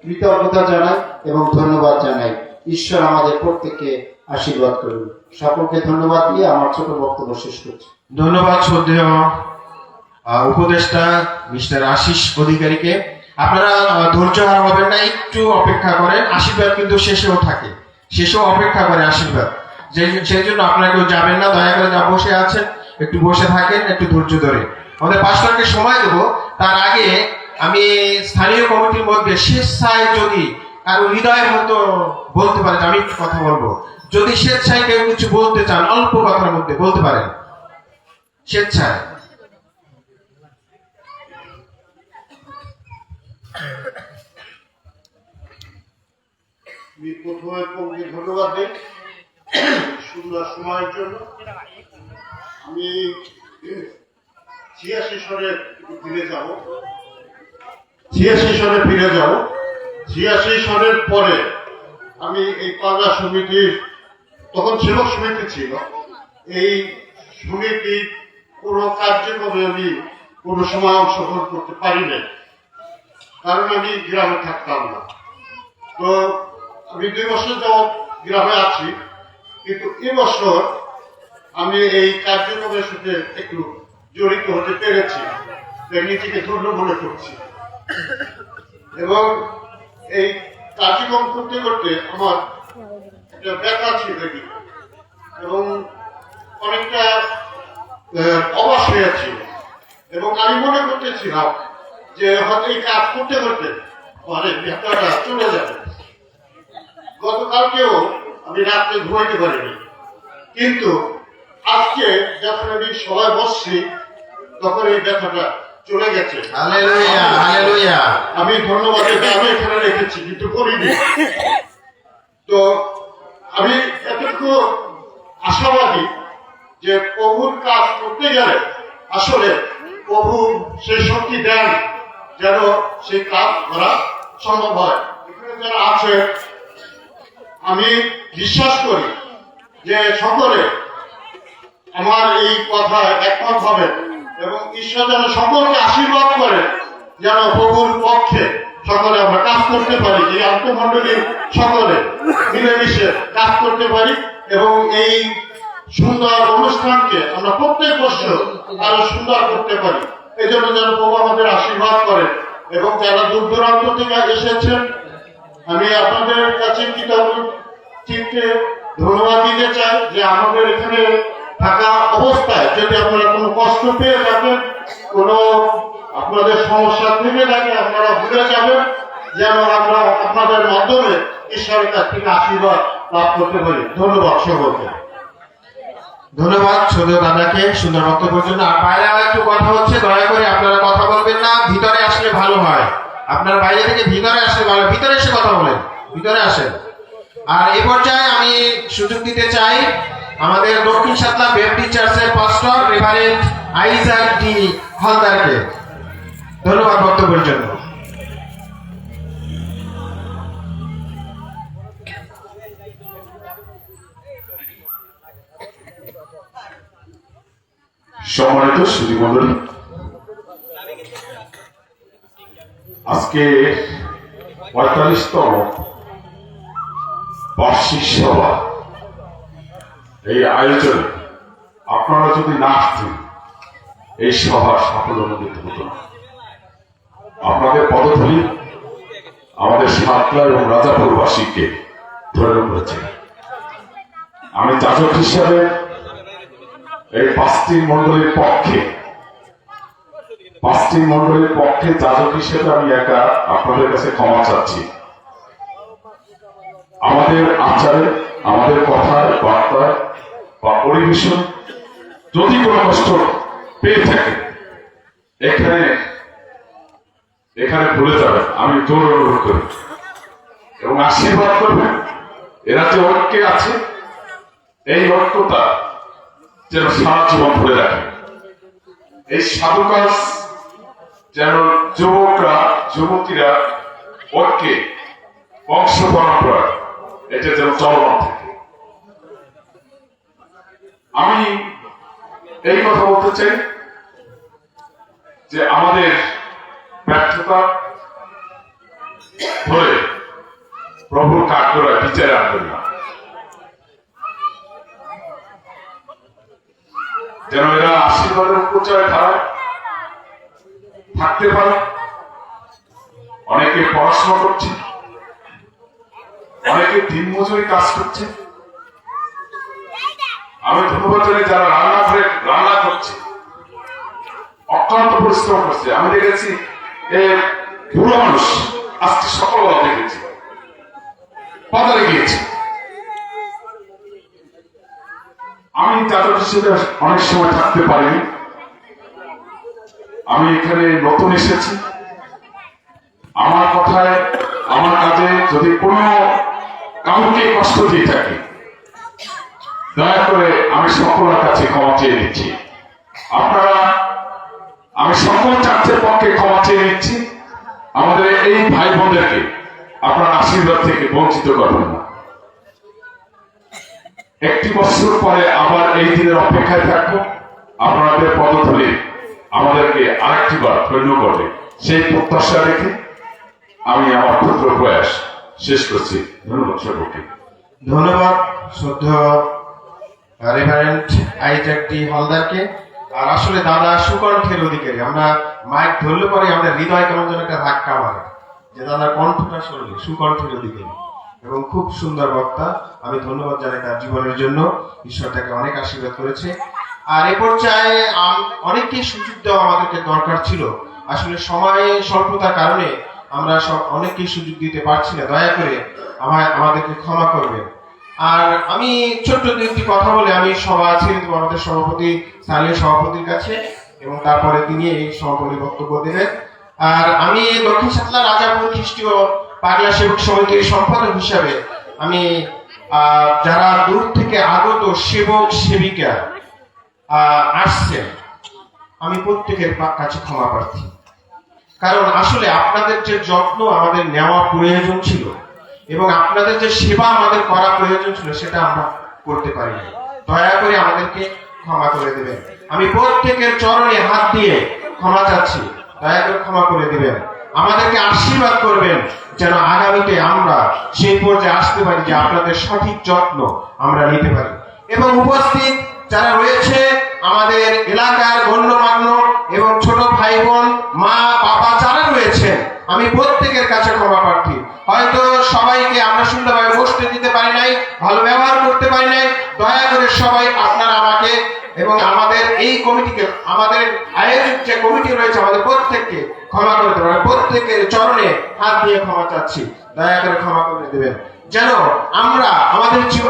কৃতজ্ঞতা জানাই এবং ধন্যবাদ জানাই। ঈশ্বর আমাদের প্রত্যেককে আশীর্বাদ করুন। সকলকে ধন্যবাদ দিয়ে আমার ছোট বক্তব্য শেষ করছি। ধন্যবাদ শ্রদ্ধেয় উপদেষ্টা মিস্টার আশিস অধিকারীকে। আপনারা ধৈর্য হারা হবেন না, একটু অপেক্ষা করেন, আশীর্বাদ কিন্তু শেষেও থাকে, শেষেও অপেক্ষা করে আশীর্বাদ। সেই জন্য আপনারা কেউ যাবেন না, দয়া করে যা বসে আছেন একটু বসে থাকেন, একটু ধৈর্য ধরে। আমাদের পাঁচটাকে সময় দেবো, তার আগে আমি স্থানীয় কমিটির মধ্যে স্বেচ্ছায় যদি কারো হৃদয়ের মতো বলতে পারেন, আমি একটু কথা বলবো, যদি স্বেচ্ছায় কেউ কিছু বলতে চান অল্প কথার মধ্যে বলতে পারেন স্বেচ্ছায়। আমি প্রথমে কমিটিকে ধন্যবাদ দিই সুন্দর সময়ের জন্য। আমি 86 সনে ফিরে যাব। 86 সনের পরে আমি এই পাল্লা সমিতির, তখন সেবক সমিতি ছিল, এই সমিতির কোনো কার্যক্রমে আমি কোনো সময় অংশগ্রহণ করতে পারি না, কারণ আমি গ্রামে থাকতাম না। তো আমি 2 বছর যাবৎ গ্রামে আছি, কিন্তু এবছর আমি এই কার্যক্রমের সাথে একটু জড়িত হতে পেরেছি, নিজেকে ধন্য মনে করছি। এবং এই কার্যক্রম করতে করতে আমার একটা ব্যথা ছিল এবং অনেকটা অবাস হয়েছিল এবং আমি মনে করতেছিলাম যে হয়তো এই কাজ করতে করতে অনেক ব্যথাটা চলে যাবে। গতকালকেও আমি রাত্রে ঘুমাইতে পারিনি, কিন্তু আজকে যখন আমি সবাই বসছি তখন এই ব্যথাটা চলে গেছে। Hallelujah, hallelujah. আমি ধন্যবাদ আমি এখানে রেখেছি কিন্তু করিনি। তো আমি এতটুকু আশাবাদী যে প্রভুর কাজ করতে গেলে আসলে প্রভু সেই শক্তি দেন যেন সেই কাজ করা সম্ভব হয়। এখানে যারা আছে আমি বিশ্বাস করি যে সকলে আমার এই কথায় একমত হবে এবং ঈশ্বর যেন সকলকে আশীর্বাদ করে, যেন প্রভুর পক্ষে সকলে আমরা কাজ করতে পারি, এই আন্তমণ্ডলীর সকলে মিলেমিশে কাজ করতে পারি এবং এই সুন্দর অনুষ্ঠানকে আমরা প্রত্যেক বছর আরো সুন্দর করতে পারি। এই জন্য যেন প্রভু আমাদের আশীর্বাদ করেন এবং যারা দূর দূরান্ত থেকে এসেছেন আমি আপনাদের কাছে চিত্তে ধন্যবাদ দিতে চাই যে আমাদের এখানে থাকা অবস্থায় যদি আপনারা কোনো কষ্ট পেয়ে থাকেন, কোনো আপনাদের সমস্যা থেকে থাকে, আপনারা ভুলে যাবেন যেন আমরা আপনাদের মাধ্যমে ঈশ্বরের কাছ থেকে আশীর্বাদ লাভ করতে পারি। ধন্যবাদ সকলকে। ধন্যবাদ শুধু দাদাকে সুন্দর বক্তব্যের জন্য। আর বাইরে একটু কথা হচ্ছে, দয়া করে আপনারা কথা বলবেন না, ভিতরে আসলে ভালো হয়। আপনার বাইরে থেকে ভিতরে আসলে ভালো, ভিতরে এসে কথা বলেন, ভিতরে আসেন। আর এই পর্যায়ে আমি সুযোগ দিতে চাই আমাদের দক্ষিণ সাতলা ব্যাপটিস্ট চার্চের পাস্টর রেভারেন্ড আইজাক ডি হালদারকে। ধন্যবাদ বক্তব্যের জন্য। সম্মানিত সুধীমণ্ডলী, আজকে 45তম বার্ষিক সভা, এই আয়োজনে আপনারা যদি না আসতেন এই সভা সাফল্যমণ্ডিত হতো না। আপনাদের পদধূলি আমাদের সাতলা এবং রাজাপুরবাসীকে ধরে করেছে। আমি যাজক হিসাবে এই পাঁচটি মন্ডলীর পক্ষে যাজক হিসেবে আমি একা আপনাদের কাছে ক্ষমা চাচ্ছি। আমাদের আচারে, আমাদের কথায়, বার্তায় বা পরিবেশন যদি কোনো কষ্ট পেয়ে থাকে এখানে ভুলে যাবেন, আমি জোর অনুরোধ করি এবং আশীর্বাদ করবেন। এরা যে ঐক্যে আছে, এই ঐক্যতা যেন সারা জীবন ধরে রাখে। এই সাধু কাজ যেন যুবতীরা ঐক্যে, বংশ পরম্পরা এটা যেন চলমান থাকে। আমি এই কথা বলতে চাই যে আমাদের ব্যর্থতা ধরে প্রভুর কাঠগড়ায় বিচারে আনবেন না, যেন এরা আশীর্বাদের উপচয় ধারায় থাকতে পারে। অনেকে পড়াশোনা করছে, অনেকে দিনমজুরি কাজ করছে। আমি ধন্যবাদ জানাই যারা রান্না করছে, অক্লান্ত পরিশ্রম করছে। আমি দেখেছি বুড়ো মানুষ আজকে সকালবেলা দেখেছি বাজারে গিয়েছে। আমি যাজক হিসেবে অনেক সময় থাকতে পারিনি, আমি এখানে নতুন এসেছি। আমার কথায়, আমার কাজে যদি কোনো কাউকে কষ্ট দিয়ে থাকি, দয়া করে আমি সকলের কাছে ক্ষমা চেয়ে নিচ্ছি। আমি সকল চার্চের পক্ষে ক্ষমা চেয়ে নিচ্ছি। আমাদের এই ভাই বোনদেরকে আপনার আশীর্বাদ থেকে বঞ্চিত করবেন না। একটি বছর পরে আবার এই দিনের অপেক্ষায় থাকবো, আপনাদের পদধূলি আমাদেরকে আরেকটি বার ধন্য করবে, সেই প্রত্যাশা রেখে আমি আমার ক্ষুদ্র প্রয়াস শেষ করছি। ধন্যবাদ সর্বকে। ধন্যবাদ শ্রদ্ধেয় রেভারেন্ড আইজাক ডি হালদারকে। আর আসলে দাদা সুকণ্ঠের অধিকারী। আমরা মাইক ধরলে পরে আমাদের হৃদয় কেমন যেন একটা ধাক্কা মারে যে দাদার কণ্ঠটা শুনলে সুকণ্ঠের অধিকারী এবং খুব সুন্দর বক্তা। আমি ধন্যবাদ জানাই তার জীবনের জন্য, ঈশ্বর তাকে অনেক আশীর্বাদ করেছে। আর এ পর্যায়ে অনেককে সুযোগ দেওয়া আমাদেরকে দরকার ছিল, আসলে সময় স্বল্পতার কারণে আমরা অনেককে সুযোগ দিতে পারছি না। দয়া করে আমাদেরকে ক্ষমা করবেন। আর আমি ছোট্ট দুটি কথা বলে আমি সভা ছেড়ে দেবো আমাদের সভাপতি, স্থানীয় সভাপতির কাছে, এবং তারপরে তিনি এই সমাপনী বক্তব্য দেবেন। আর আমি দক্ষিণ সাতলা রাজাপুর খ্রিস্টীয় পাগলা সেবক সমিতির সম্পাদক হিসাবে আমি যারা দূর থেকে আগত সেবক সেবিকা আসছেন, আমি প্রত্যেকের কাছে ক্ষমা প্রার্থী। কারণ আসলে আপনাদের যে যত্ন আমাদের নেওয়া প্রয়োজন ছিল এবং আপনাদের যে সেবা আমাদের করা প্রয়োজন ছিল সেটা আমরা করতে পারি। দয়া করে আমাদেরকে ক্ষমা করে দেবেন। আমি প্রত্যেকের চরণে হাত দিয়ে ক্ষমা চাচ্ছি, দয়া করে ক্ষমা করে দিবেন। আমাদেরকে আশীর্বাদ করবেন যেন আগামীতে আমরা সেই পর্যায়ে আসতে পারি যে আপনাদের সঠিক যত্ন আমরা নিতে পারি। এবং উপস্থিত যারা রয়েছে আমাদের এলাকার গণ্যমান্য এবং ছোট ভাই বোন, মা বাবা যারা রয়েছেন, আমি প্রত্যেকের কাছে ক্ষমা প্রার্থী। হয়তো সবাইকে আমরা সুন্দরভাবে বসতে দিতে পারি নাই, ভালো ব্যবহার করতে পারি নাই। দয়া করে সবাই আপনারা আমাকে এবং আমাদের এই কমিটিকে, আমাদের আয়োজক যে কমিটি রয়েছে, আমাদের প্রত্যেককে ক্ষমা করে দেবেন। প্রত্যেকের চরণে হাত দিয়ে ক্ষমা চাচ্ছি, দয়া করে ক্ষমা করে দেবেন। যেন আমরা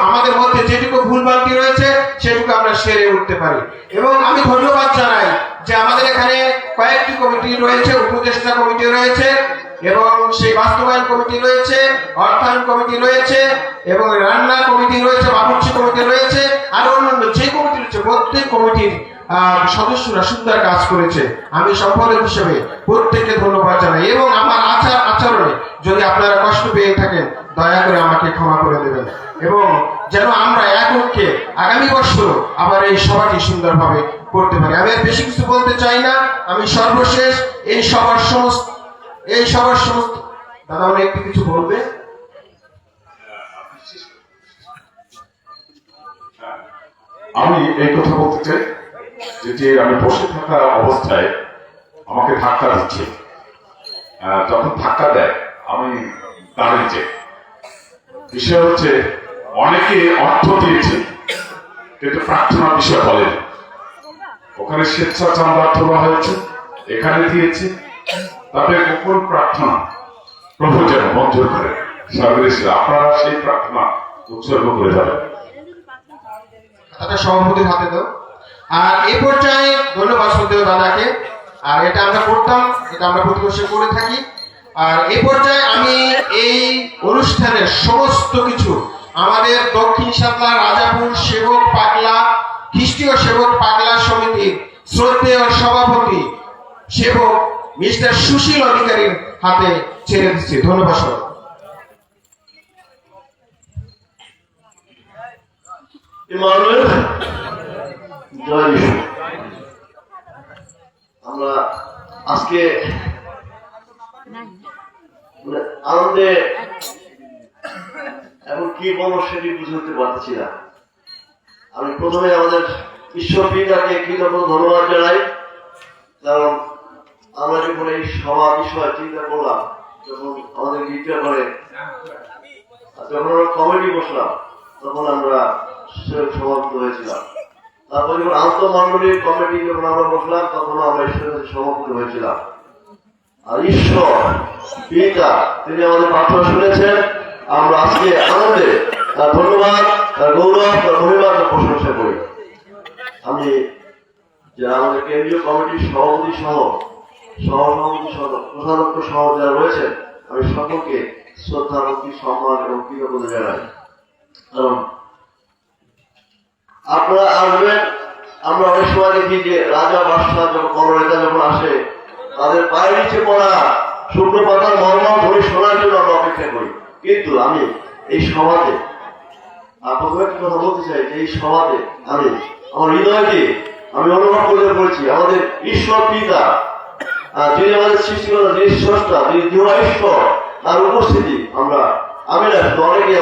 আমাদের মধ্যে যেটুকু ভুলভ্রান্তি রয়েছে সেটুকু আমরা সেরে উঠতে পারি। এবং আমি ধন্যবাদ জানাই যে আমাদের এখানে কয়েকটি কমিটি রয়েছে, উপদেষ্টা কমিটি রয়েছে এবং সেই বাস্তবায়ন কমিটি রয়েছে, অর্থায়ন কমিটি রয়েছে এবং রান্না কমিটি রয়েছে, বাবুর্চি কমিটি রয়েছে, আর অন্যান্য যে কমিটি রয়েছে প্রত্যেক কমিটির সদস্যরা সুন্দর কাজ করেছে। আমি সম্পাদক হিসেবে প্রত্যেককে ধন্যবাদ জানাই এবং আমার আচরণে যদি আপনারা কষ্ট পেয়ে থাকেন দয়া করে আমাকে ক্ষমা করে দেবেন এবং যেন আমরা এককে আগামী বছর আবার এই সভাটি সুন্দরভাবে করতে পারি। আমি আর বেশি কিছু বলতে চাই না। আমি সর্বশেষ এই সবার সমস্ত দাদা অনেক কিছু বলবে। আমি এই কথা বলতে চাই যে আমি বসে থাকা অবস্থায় আমাকে ধাক্কা দিচ্ছে, যখন ধাক্কা দেয় আমি দাঁড়িয়ে যাই। বিষয় হচ্ছে অনেকে অর্থ দিয়েছে কিন্তু প্রার্থনা বিষয় বলেন। ওখানে স্বেচ্ছা চাঁদা তোলা হয়েছে, এখানে দিয়েছে, তাদের গোপন প্রার্থনা প্রভু যেন মঞ্জুর করে। সর্বদেশে আপনারা সেই প্রার্থনা উৎসর্গ করে যাবেন। তাদের সভাপতির হাতে দাও। আর এই পর্যায়ে ধন্যবাদ সন্দেহ দাদাকে। আর এটা আমরা করতাম, এটা আমরা প্রতি বছর করে থাকি। আর এই পর্যায়ে আমি এই অনুষ্ঠানের সমস্ত কিছু আমাদের দক্ষিণ সাতলা রাজাপুর সেবক পাগলা খ্রিস্টীয় সেবক পাগলা সমিতির শ্রদ্ধেয় সভাপতি সেবক মিস্টার সুশীল অধিকারীর হাতে ছেড়ে দিচ্ছি। ধন্যবাদ সবাই। জয় বিষ্ণু। আমরা আজকে আনন্দে এখন কি বলবো সেটি বুঝতে পারছি না। আমি প্রথমে আমাদের ঈশ্বর পিতাকে কৃতজ্ঞ ধন্যবাদ জানাই, কারণ আমরা যখন এই সভা বিষয় চিন্তা করলাম, যখন আমাদের গীতা করে যখন আমরা কমিটি বসলাম তখন আমরা সমাপ্ত হয়েছিলাম। তারপর যখন আন্তঃমণ্ডলীর কমিটি যখন আমরা বসলাম তখন আমরা ঈশ্বরের কাছে সমাপ্ত হয়েছিলাম। আর ঈশ্বর পিতা তিনি আমাদের প্রার্থনা শুনেছেন। আমরা আজকে আনন্দে তার ধন্যবাদ, তার গৌরব, তার মহিমা, তার প্রশংসা করি। আমি যারা আমাদের কেন্দ্রীয় কমিটির সভাপতি সহ সহসভাপতি সহ প্রধানত্ব সহ যারা রয়েছেন আমি সকলকে শ্রদ্ধা, ভক্তি, সম্মান এবং কৃতজ্ঞতা জানাই। কারণ আপনারা আসবেন, আমরা অনেক সময় দেখি যে রাজা বাদশাহ যখন কর্মনেতা যখন আসে তাদের পায়ের নিচে পড়া শুকনো পাতার মর্মর ধরে শোনার জন্য আমরা অপেক্ষা করি। কিন্তু আমি এই সভাতে প্রথমে একটি কথা বলতে চাই যে এই সভাতে আমি আমার হৃদয় দিয়ে আমি অনুভব করতে পেরেছি আমাদের ঈশ্বর পিতা যিনি আমাদের সৃষ্টিকর্তা, যিনি স্রষ্টা, যিনি দেওয়া ঈশ্বর, তার উপস্থিতি আমি না অনেকেই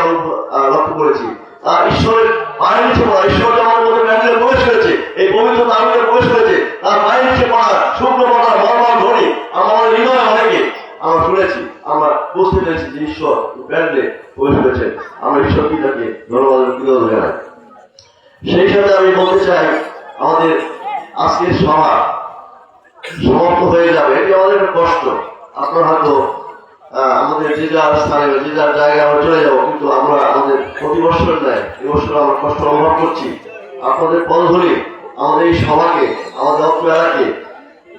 লক্ষ্য করেছি। তার ঈশ্বরের পায়ের নিচে পড়া, ঈশ্বর আমাদের মধ্যে প্যান্ডেলে প্রবেশ করেছে, এই পবিত্র তারুণে প্রবেশ করেছে, তার পায়ের নিচে পড়া শুকনো পাতা মর্মর ধ্বনি আমাদের হৃদয় অনেকে আমরা শুনেছি, আমরা বুঝতে পেরেছি যে ঈশ্বর প্যান্ডেলে প্রবেশ করেছেন। আমরা ঈশ্বর পিতাকে ধন্যবাদ কৃতজ্ঞতা জানাই। সেই সাথে আমি বলতে চাই আমাদের আজকের সভা সমাপ্ত হয়ে যাবে, এটি আমাদের একটা কষ্ট। আপনার হয়তো আমাদের যে যার স্থানে যে যার জায়গায় আমরা চলে যাবো, কিন্তু আমরা আমাদের প্রতি বছর নেয় এবছর আমরা কষ্ট অনুভব করছি। আপনাদের পদধূলি আমাদের এই সভাকে, আমাদের অত্র এলাকাকে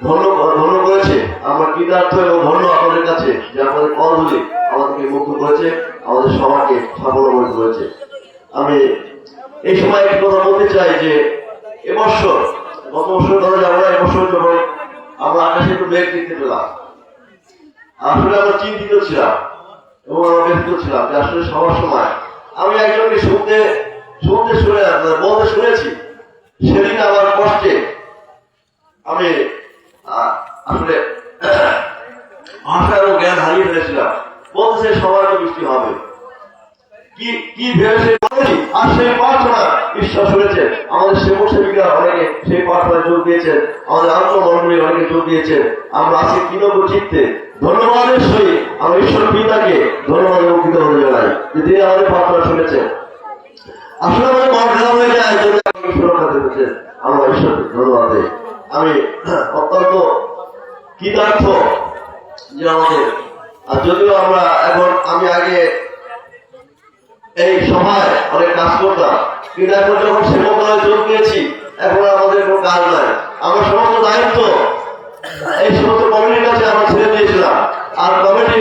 ধন্য করেছে। আমরা কৃতার্থ এবং ধন্য আপনাদের কাছে যে আপনাদের পদধূলি আমাদেরকে মুক্ত করেছে, আমাদের সভাকে সাফল্যমণ্ডিত করেছে। আমি এই সময় একটি কথা বলতে চাই যে এবছর গত বছর ধরে আমরা এবছর যখন আমরা আকাশে একটু মেঘ দেখতে পেলাম, আসলে আমরা চিন্তিত ছিলাম এবং আমরা ব্যস্ত ছিলাম যে আসলে সবার সময় আমি একজনকে বলতে শুনেছি। সেদিন আমার কষ্টে আমি আসলে ভাষা এবং জ্ঞান হারিয়ে ফেলেছিলাম। বলতেছে সবার তো বৃষ্টি হবে, কি ভেবেছে আর সেই প্রার্থনা ঈশ্বর শুনেছেন। আমাদের সেবক সেবিকা অনেকে সেই প্রার্থনায় যোগ দিয়েছেন, আমাদের আন্তঃমণ্ডলী অনেকে যোগ দিয়েছেন। আমরা আজকে কৃতজ্ঞ চিত্তে ধন্যবাদের সহিত আমরা ঈশ্বর পিতাকে ধন্যবাদ এবং কৃতজ্ঞতা জানাই যে তিনি আমাদের প্রার্থনা শুনেছেন। আসলে আমাদের মন খারাপ হয়ে যায় সুরক্ষা দিতেছেন, আমরা ঈশ্বরকে ধন্যবাদ দিই। আমি অত্যন্ত কৃতার্থ যে আমাদের, যদিও আমরা এখন আমি আগে এই সভায় অনেক কাজ করতাম, কিন্তু এখন যখন সে মন্ত্রণালয়ে যোগ দিয়েছি এখন আমাদের কোনো কাজ নাই। আমার সমস্ত দায়িত্ব এই সমস্ত কমিটির কাছে আমরা ছেড়ে দিয়েছিলাম। আর কমিটি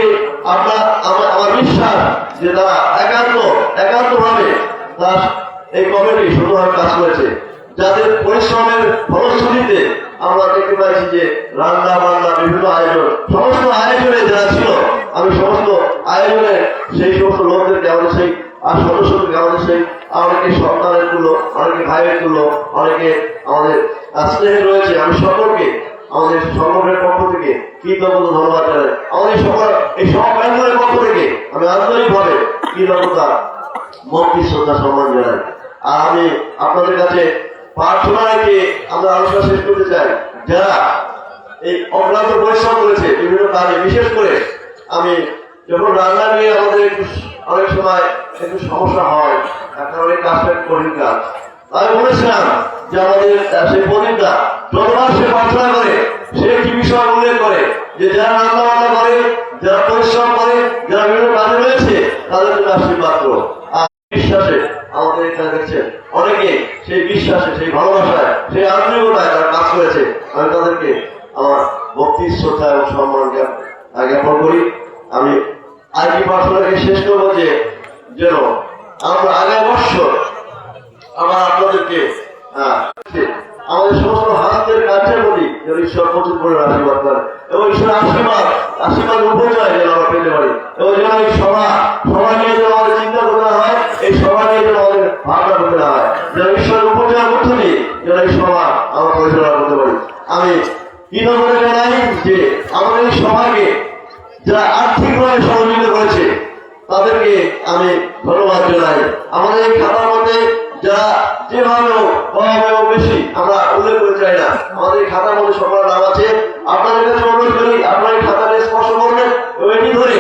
আমার বিশ্বাস যে তারা একান্তভাবে তার এই কমিটি সুন্দরভাবে কাজ করেছে, যাদের পরিশ্রমের ফলশ্রুতিতে আমরা দেখতে পাইছি যে রান্না বান্না বিভিন্ন আয়োজন, সমস্ত আয়োজনে যারা ছিল, আমি সমস্ত আয়োজনে সেই সমস্ত লোকদেরকে আমাদের সেই আর সদস্যদেরকে আমাদের সেই অনেকে সন্তানের তুলো, অনেকে ভাইয়ের তুলো, অনেকে আমাদের স্নেহের রয়েছে, আমি সকলকে আমাদের সংগঠনের পক্ষ থেকে কৃতজ্ঞতা ধন্যবাদ জানাই। আমাদের সকল এই সব প্যান্ডেলের পক্ষ থেকে আমি আন্তরিকভাবে কৃতজ্ঞতা ভক্তি শ্রদ্ধা সম্মান জানাই। আর আমি আপনাদের কাছে প্রার্থনা রেখে আমরা আলোচনা শেষ করতে চাই, যারা এই অক্লান্ত পরিশ্রম করেছে বিভিন্ন কাজে, বিশেষ করে আমি যখন রান্না নিয়ে আমাদের অনেক সময় একটু সমস্যা হয়, কারণ এই কাজটা কঠিন কাজ। আমি বলেছিলাম যে আমাদের সেই প্রদীপটা যতবার সে প্রার্থনা করে সে একটি বিষয় উল্লেখ করে যে যারা রান্না বান্না করে, যারা পরিশ্রম করে, যারা বিভিন্ন কাজে রয়েছে তাদের জন্য আশীর্বাদ করো। আর বিশ্বাসে আমাদের এখানে দেখছেন অনেকে সেই বিশ্বাসে, সেই ভালোবাসায়, সেই আন্তরিকতায় তারা কাজ করেছে। আমি তাদেরকে আমার ভক্তি শ্রদ্ধা এবং সম্মান জ্ঞাপন করি। আমি আজকে প্রার্থনাকে শেষ করবো যে যেন আমরা আগামী বছর আমরা আপনাদেরকে আমাদের সমস্ত হাতের কাজের প্রতি যেন ঈশ্বর প্রচুর করে আশীর্বাদ করেন এবং ঈশ্বরের আশীর্বাদ উপজয় যেন আমরা পেতে পারি, এবং যেন এই সভা নিয়ে যেন আমাদের চিন্তা করতে হয়, এই সভা নিয়ে যেন আমাদের ভাবনা করতে হয়, যেন ঈশ্বরের উপজয়ের মধ্য দিয়ে যেন এই সভা আমরা পরিচালনা করতে পারি। আমি কৃতজ্ঞতা জানাই যে আমাদের এই সভাকে যারা আর্থিকভাবে সহযোগিতা করেছে তাদেরকে আমি ধন্যবাদ জানাই। আমাদের এই খাতার মধ্যে যারা যেভাবে কম এবং বেশি আমরা উল্লেখ করে চাই না, আমাদের এই খাতার মধ্যে সকলের নাম আছে। আপনাদের কাছে অনুরোধ করি আপনার এই খাতাটা স্পর্শ করবেন এবং এটি ধরে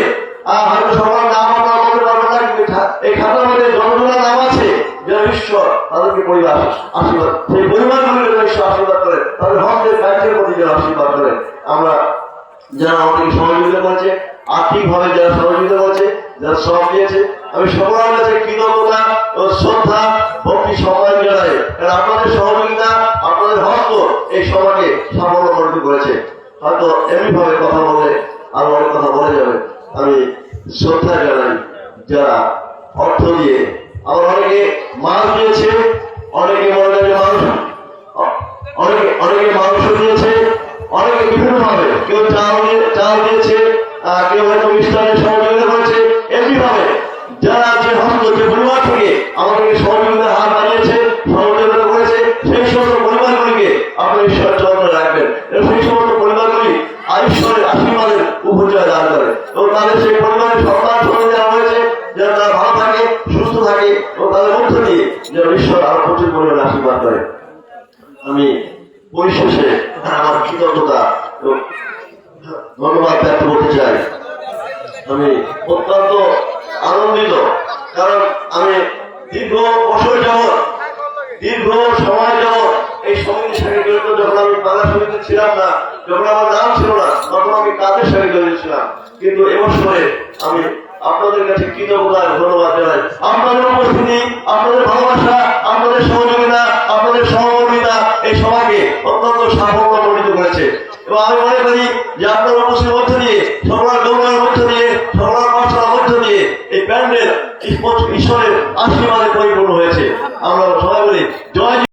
হয়তো সকলের নাম আপনারা বলতে পারবেন না, কিন্তু এই খাতার মধ্যে যতজনের নাম আছে যারা ঈশ্বর তাদেরকে পরিবার আশীর্বাদ, সেই পরিবারগুলিকে যেন ঈশ্বর আশীর্বাদ করে, তাদের ভক্তের কাজের প্রতি যেন আশীর্বাদ করে। আমরা যারা আমাদেরকে সহযোগিতা করেছে, আর্থিকভাবে যারা সহযোগিতা করেছে, যারা শ্রম দিয়েছে, আমি সকলের কাছে কৃতজ্ঞতা ও শ্রদ্ধা ভক্তি সম্মান জানাই। কারণ আপনাদের সহযোগিতা, আপনাদের হস্ত এই সমাজে সাফল্য মণ্ডিত করেছে। হয়তো এমনি ভাবে কথা বলে আরো অনেক কথা বলে যাবে, আমি শ্রদ্ধা জানাই যারা অর্থ দিয়ে, আমার অনেকে মাছ দিয়েছে, অনেকে মনে মানুষ, অনেকে মাংস দিয়েছে, অনেকে বিভিন্ন ভাবে, কেউ চাল দিয়েছে, কেউ হয়তো মিষ্টানের সহযোগিতা করেছে। এমনি ভাবে যারা যে হস্ত, যে পরিবার থেকে আমাদেরকে সহযোগিতার হাত বানিয়েছে, সহযোগিতা করেছে, সেই সমস্ত পরিবারগুলিকে আপনি ঈশ্বর চরণে রাখবেন এবং সেই সমস্ত পরিবারগুলি ঈশ্বরের আশীর্বাদের উপজয় দান করে এবং তাদের সেই পরিবারের সন্তান সঙ্গে যারা রয়েছে যেন তারা ভালো থাকে, সুস্থ থাকে এবং তাদের মধ্য দিয়ে যেন ঈশ্বর আরো প্রচুর পরিমাণে আশীর্বাদ করে। আমি পরিশেষে আমার কৃতজ্ঞতা এবং ধন্যবাদ ব্যক্ত করতে চাই। আমি অত্যন্ত আনন্দিত, কারণ আমি দীর্ঘ বছর যাবৎ, দীর্ঘ সময় যাবৎ এই সমিতির সাথে জড়িত। যখন আমি বাংলা সমিতি ছিলাম না, যখন আমার নাম ছিল না, তখন আমি কাজের সাথে জড়িত ছিলাম। কিন্তু এবছরে আমি আপনাদের কাছে কৃতজ্ঞতা ধন্যবাদ জানাই। আপনাদের উপস্থিতি, আপনাদের ভালোবাসা, আপনাদের সহযোগিতা, আপনাদের সহমর্মিতা এই সভাকে অত্যন্ত সাফল্য মণ্ডিত করেছে এবং আমি মনে করি যে আপনার উপস্থিতির মধ্য দিয়ে, সকলের গৌরবের মধ্য দিয়ে, সকলের কষ্টের মধ্য দিয়ে এই প্যান্ডেল ঈশ্বরের আশীর্বাদে পরিপূর্ণ হয়েছে। আমরা সবাই বলি জয়।